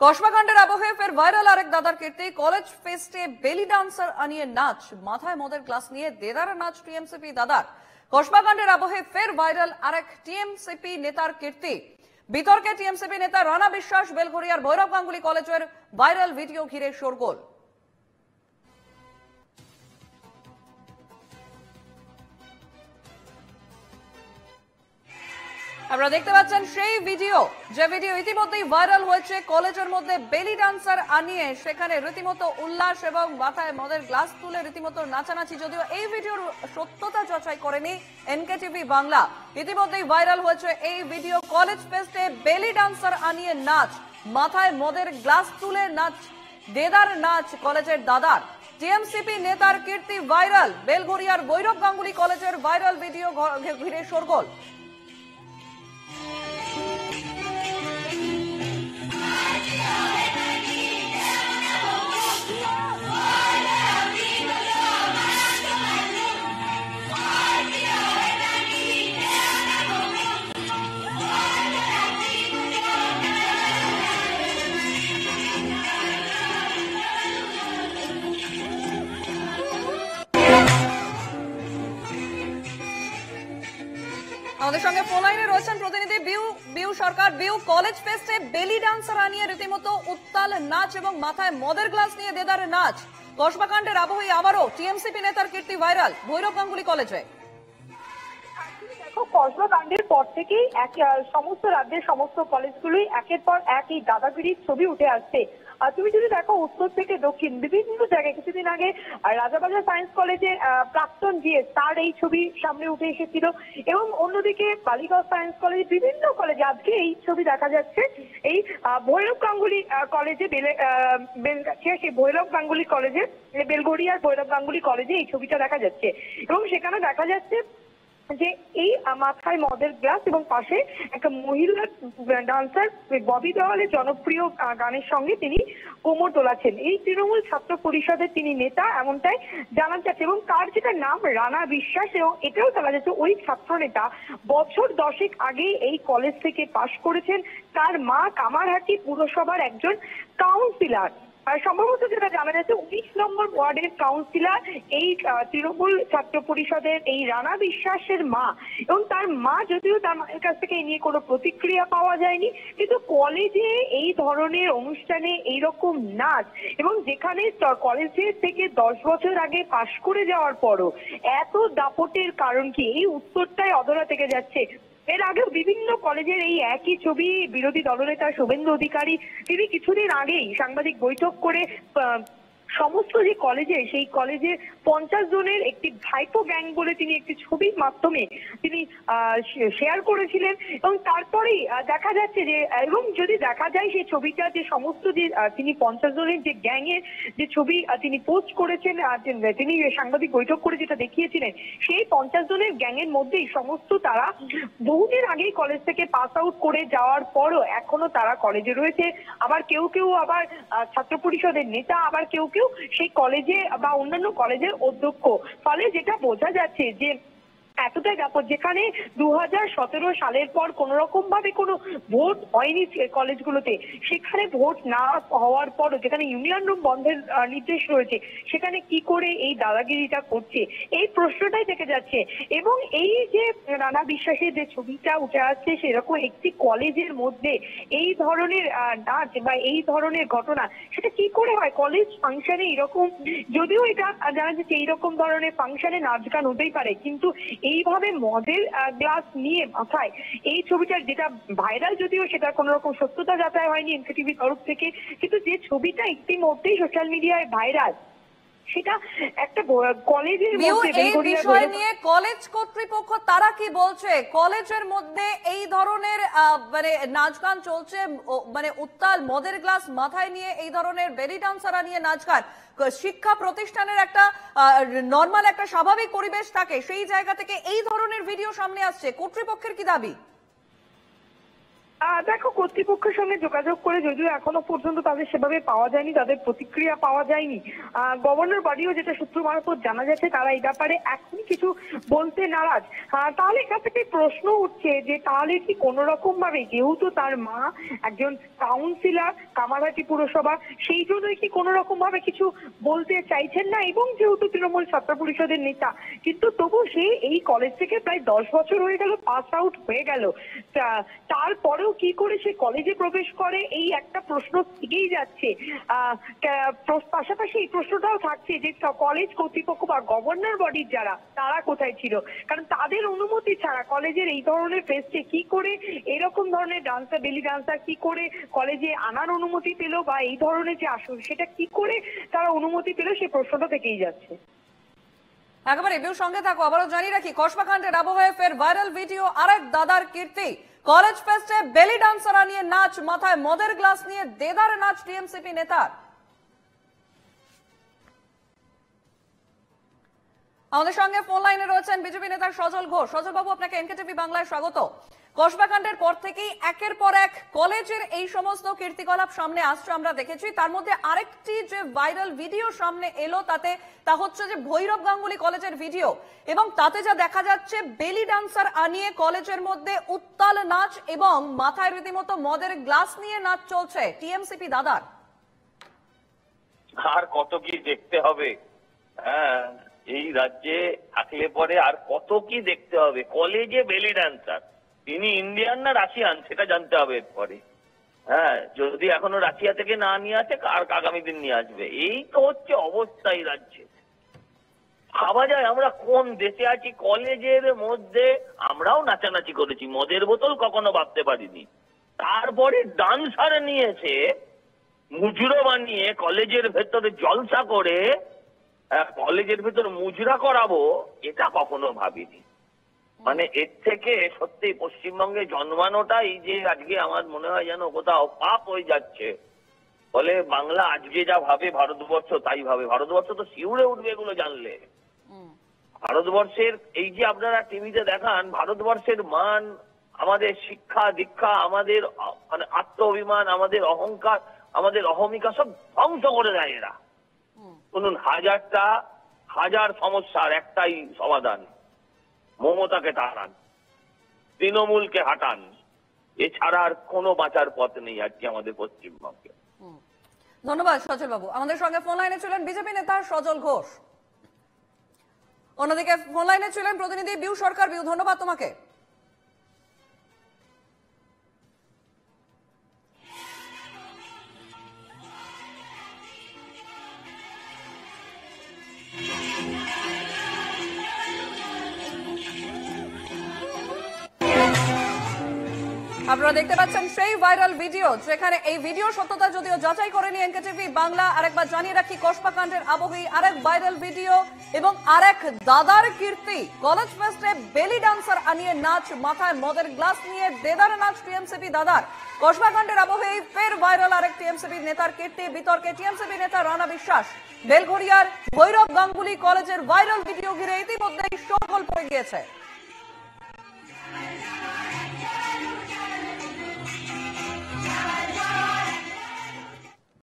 কসবাকাণ্ডের আবহে ফের ভাইরাল আরেক দাদার কীর্তি। কলেজ ফেস্টে বেলি ডান্সার আনিয়ে নাচ, মাথায় মদের গ্লাস নিয়ে দেদার নাচ টিএমসিপি দাদার। কসবাকাণ্ডের আবহে ফের ভাইরাল আরেক টিএমসিপি নেতার কীর্তি। বিতর্কে টিএমসিপি নেতা রানা বিশ্বাস বেলঘরিয়ার ভৈরব গাঙ্গুলি কলেজের ভাইরাল ভিডিও ঘিরে শোরগোল। আপনারা দেখতে পাচ্ছেন সেই ভিডিও, যে ভিডিও ইতিমধ্যেই ভাইরাল হয়েছে। কলেজের মধ্যে বেলি ডান্সার আনিয়ে সেখানে রীতিমতো উল্লাস এবং মাথায় মদের গ্লাস তুলে রীতিমতো নাচানাচি। যদিও এই ভিডিওর সত্যতা যাচাই করেনি এনকেটিভি বাংলা। ইতিমধ্যেই ভাইরাল হয়েছে এই ভিডিও। কলেজ ফেস্টে বেলি ডান্সার আনিয়ে নাচ, মাথায় মদের গ্লাস তুলে নাচ, দেদার নাচ কলেজের দাদার। টিএমসিপি নেতার কীর্তি ভাইরাল। বেলঘরিয়ার ভৈরব গাঙ্গুলি কলেজের ভাইরাল ভিডিও ঘিরে শোরগোল। আমাদের সঙ্গে ফোন লাইনে রয়েছেন প্রতিনিধি বিউ সরকার। বিউ, কলেজ ফেস্টে বেলি ডান্সার আনিয়ে রীতিমতো উত্তাল নাচ এবং মাথায় মদের গ্লাস নিয়ে দেদারে নাচ। কসবাকাণ্ডের আবহে আবারও টিএমসিপি নেতার কীর্তি ভাইরাল ভৈরব গাঙ্গুলি কলেজে। কসবাকাণ্ডের পর থেকেই সমস্ত রাজ্যের সমস্ত কলেজগুলোই একের পর এক এই দাদাগিরির ছবি উঠে আসছে। তুমি যদি দেখো উত্তর থেকে দক্ষিণ বিভিন্ন জায়গায়, কিছুদিন আগে রাজাবাজার সায়েন্স কলেজে প্রাক্তন জিএস তার এই ছবি সামনে উঠে এসেছিল, এবং অন্যদিকে বালিগঞ্জ সায়েন্স কলেজে বিভিন্ন কলেজে আজকে এই ছবি দেখা যাচ্ছে। এই ভৈরব গাঙ্গুলি কলেজে সেই ভৈরব গাঙ্গুলি কলেজে বেলঘরিয়ার ভৈরব গাঙ্গুলি কলেজে এই ছবিটা দেখা যাচ্ছে, এবং সেখানে দেখা যাচ্ছে যে এই মাথায় মদের গ্লাস এবং পাশে একটা মহিলা ডান্সার ববি দেওয়ালের জনপ্রিয় গানের সঙ্গে তিনি কোমর তোলাচ্ছেন। এই তৃণমূল ছাত্র পরিষদের তিনি নেতা এমনটাই জানা যাচ্ছে, এবং তার যেটা নাম রানা বিশ্বাস, এবং এটাও জানা যাচ্ছে ওই ছাত্র নেতা বছর 10 আগে এই কলেজ থেকে পাশ করেছেন। তার মা কামারহাটি পুরসভার একজন কাউন্সিলর। সম্ভবত যেটা জানা যাচ্ছে 19 নম্বর ওয়ার্ডের কাউন্সিলর এই তৃণমূল ছাত্র পরিষদের এই রানা বিশ্বাসের মা, এবং তার মা, যদিও তার মায়ের কাছ থেকে এই নিয়ে কোনো প্রতিক্রিয়া পাওয়া যায়নি, কিন্তু কলেজে এই ধরনের অনুষ্ঠানে এইরকম নাচ, এবং যেখানে কলেজে থেকে 10 বছর আগে পাশ করে যাওয়ার পরও এত দাপটের কারণ কি, এই উত্তরটাই অধরা থেকে যাচ্ছে। এর আগেও বিভিন্ন কলেজের এই একই ছবি বিরোধী দলনেতা শুভেন্দু অধিকারী তিনি কিছুদিন আগেই সাংবাদিক বৈঠক করে সমস্ত যে কলেজে, সেই কলেজে 50 জনের একটি ভাইপো গ্যাং বলে তিনি একটি ছবির মাধ্যমে তিনি শেয়ার করেছিলেন, এবং তারপরেই দেখা যাচ্ছে যে, এবং যদি দেখা যায় সেই ছবিটা যে সমস্ত যে তিনি 50 জনের যে গ্যাং এর যে ছবি তিনি পোস্ট করেছেন, তিনি সাংবাদিক বৈঠক করে যেটা দেখিয়েছিলেন, সেই 50 জনের গ্যাং এর মধ্যেই সমস্ত তারা বহুদিন আগেই কলেজ থেকে পাস আউট করে যাওয়ার পরও এখনো তারা কলেজে রয়েছে। আবার কেউ কেউ আবার ছাত্র পরিষদের নেতা, আবার কেউ কেউ সেই কলেজে বা অন্যান্য কলেজের অধ্যক্ষ। ফলে যেটা বোঝা যাচ্ছে যে এতটাই ব্যাপক, যেখানে 2017 সালের পর কোন রকম ভাবে কোনো ভোট হয়নি কলেজগুলোতে, সেখানে ভোট না হওয়ার পরও যেখানে ইউনিয়ন রুম বন্ধের নির্দেশ রয়েছে, সেখানে কি করে এই দাদাগিরিটা করছে, এই প্রশ্নটাই থেকে যাচ্ছে। এবং এই যে রানা বিশ্বাসের যে ছবিটা উঠে আসছে, সেরকম একটি কলেজের মধ্যে এই ধরনের নাচ বা এই ধরনের ঘটনা, সেটা কি করে হয়? কলেজ ফাংশনে এরকম, যদিও এটা জানা যাচ্ছে এইরকম ধরনের ফাংশনে নাচ গান হতেই পারে, কিন্তু এইভাবে মদের গ্লাস নিয়ে মাথায় এই ছবিটা যেটা ভাইরাল, যদিও সেটা কোন রকম সত্যতা যাচাই হয়নি এনকেটিভির তরফ থেকে, কিন্তু যে ছবিটা ইতিমধ্যেই সোশ্যাল মিডিয়ায় ভাইরাল, সেটা একটা কলেজের মধ্যে। এই বিষয় নিয়ে কলেজ কর্তৃপক্ষ তারা কি বলছে? কলেজের মধ্যে এই ধরনের মানে নাচ গান চলছে, মানে উত্তাল মদের গ্লাস মাথায় নিয়ে এই ধরনের বেলি ডান্সার নিয়ে নাচ গান, শিক্ষা প্রতিষ্ঠানের একটা নরমাল একটা স্বাভাবিক পরিবেশ থাকে, সেই জায়গা থেকে এই ধরনের ভিডিও সামনে আসছে, কর্তৃপক্ষের কি দাবি? দেখো, কর্তৃপক্ষের সঙ্গে যোগাযোগ করে যদিও এখনো পর্যন্ত তাদের সেভাবে পাওয়া যায়নি, তাদের প্রতিক্রিয়া পাওয়া যায়নি। গভর্নর বডিও যেটা সূত্র মারফত জানা যাচ্ছে তারা এই ব্যাপারে এখনই কিছু বলতে নারাজ। তাহলে এখান থেকে প্রশ্ন উঠছে যে তাহলে কি কোনো রকম ভাবে, যেহেতু তার মা একজন কাউন্সিলর কামারহাটি পুরসভা, সেই জন্যই কি কোনো রকম ভাবে কিছু বলতে চাইছেন না, এবং যেহেতু তৃণমূল ছাত্র পরিষদের নেতা, কিন্তু তবু সে এই কলেজ থেকে প্রায় 10 বছর হয়ে গেল, পাস আউট হয়ে গেল, তারপরেও কি করে সে কলেজে প্রবেশ করে, এই একটা প্রশ্ন থেকেই যাচ্ছে। পাশাপাশি এই প্রশ্নটাও থাকছে যে কলেজ কর্তৃপক্ষ বা গভর্নর বডির যারা, তারা কোথায় ছিল, কারণ তাদের অনুমতি ছাড়া কলেজের এই ধরনের ফেস্টে কি করে এরকম ধরনের ডান্সার, বেলি ডান্সার কি করে কলেজে আনার অনুমতি পেল, বা এই ধরনের যে আসল সেটা কি করে তারা অনুমতি পেল, সেই প্রশ্নটা থেকেই যাচ্ছে। একেবারে বিউ সঙ্গে থাকো। আবারও জানিয়ে রাখি, কসবাকাণ্ডের আবহে ফের ভাইরাল ভিডিও আরেক দাদার কীর্তি। কলেজ ফেস্টে বেলি ডান্সার নিয়ে নাচ, মাথায় মদের গ্লাস নিয়ে দেদার নাচ টিএমসিপি নেতার। আমাদের সঙ্গে ফোন লাইনে রয়েছেন বিজেপি নেতা সজল ঘোষ। সজল বাবু, আপনাকে এনকেটিভি বাংলায় স্বাগত। কসবাকাণ্ডের পর থেকেই একের পর এক কলেজের এই সমস্ত কীর্তিকলাপ সামনে আসছে, আমরা দেখেছি। তার মধ্যে আরেকটি যে ভাইরাল ভিডিও সামনে এলো তা হচ্ছে যে ভৈরব গাঙ্গুলি কলেজের ভিডিও, এবং তাতে যা দেখা যাচ্ছে বেলি ডান্সার আনিয়ে কলেজের মধ্যে উত্তাল নাচ এবং মাথায় রীতিমতো মদের গ্লাস নিয়ে নাচ চলছে টিএমসিপি দাদার। আর কত কি দেখতে হবে? হ্যাঁ, এই রাজ্যে থাকলে পরে আর কত কি দেখতে হবে। কলেজে বেলি ডান্সার, তিনি ইন্ডিয়ান না রাশিয়ান সেটা জানতে হবে এরপরে। হ্যাঁ, যদি এখনো রাশিয়া থেকে না নিয়ে আসে, আর আগামী দিন নিয়ে আসবে। এই তো হচ্ছে অবস্থা এই রাজ্যে। ভাবা যায় আমরা কোন দেশে আছি। কলেজের মধ্যে আমরাও নাচানাচি করেছি, মদের বোতল কখনো ভাবতে পারিনি। তারপরে ডান্সার নিয়েছে, মুজরো বানিয়ে কলেজের ভেতরে জলসা করে কলেজের ভেতর মুজরা করাবো, এটা কখনো ভাবিনি। মানে এর থেকে সত্যি পশ্চিমবঙ্গে জন্মানোটাই যে আজকে আমার মনে হয় যেন কোথাও পাপ হয়ে যাচ্ছে। ফলে বাংলা আজকে যা ভাবে ভারতবর্ষ তাই ভাবে। ভারতবর্ষ তো শিউরে উঠবে এগুলো জানলে। ভারতবর্ষের এই যে আপনারা টিভিতে দেখান, ভারতবর্ষের মান, আমাদের শিক্ষা দীক্ষা, আমাদের মানে আত্ম অভিমান, আমাদের অহংকার, আমাদের অহমিকা সব ধ্বংস করে দেয় এরা। শুনুন, হাজার সমস্যার একটাই সমাধান, মমতাকে তাড়ান, তৃণমূলকে হাঁটান, এছাড়া আর কোনো বাঁচার পথ নেই আজকে আমাদের পশ্চিমবঙ্গে। ধন্যবাদ সজল বাবু। আমাদের সঙ্গে ফোন লাইনে ছিলেন বিজেপি নেতা সজল ঘোষ। অন্যদিকে ফোন লাইনে ছিলেন প্রতিনিধি বিউ সরকার। বিউ, ধন্যবাদ তোমাকে। আপনারা দেখতে পাচ্ছেন সেই ভাইরাল ভিডিও, যেখানে এই ভিডিও সত্যতা যদিও যাচাই করেনি এনকেটিভি বাংলা। আরেকবার জানিয়ে রাখি, কসবাকাণ্ডের আবহে আরেক ভাইরাল ভিডিও এবং আরেক দাদার কীর্তি। কলেজ ফেস্টে বেলি ডান্সার আনিয়ে নাচ, মাথায় মদের গ্লাস নিয়ে দেদার নাচ টিএমসিপি দাদার। কসবাকাণ্ডের আবহে ফের ভাইরাল আরেক টিএমসিপি নেতার কীর্তি। বিতর্কে টিএমসিপি নেতা রানা বিশ্বাস। বেলঘড়িয়ার ভৈরব গাঙ্গুলি কলেজের ভাইরাল ভিডিও ঘিরে ইতিমধ্যেই শোরগোল পড়ে গিয়েছে।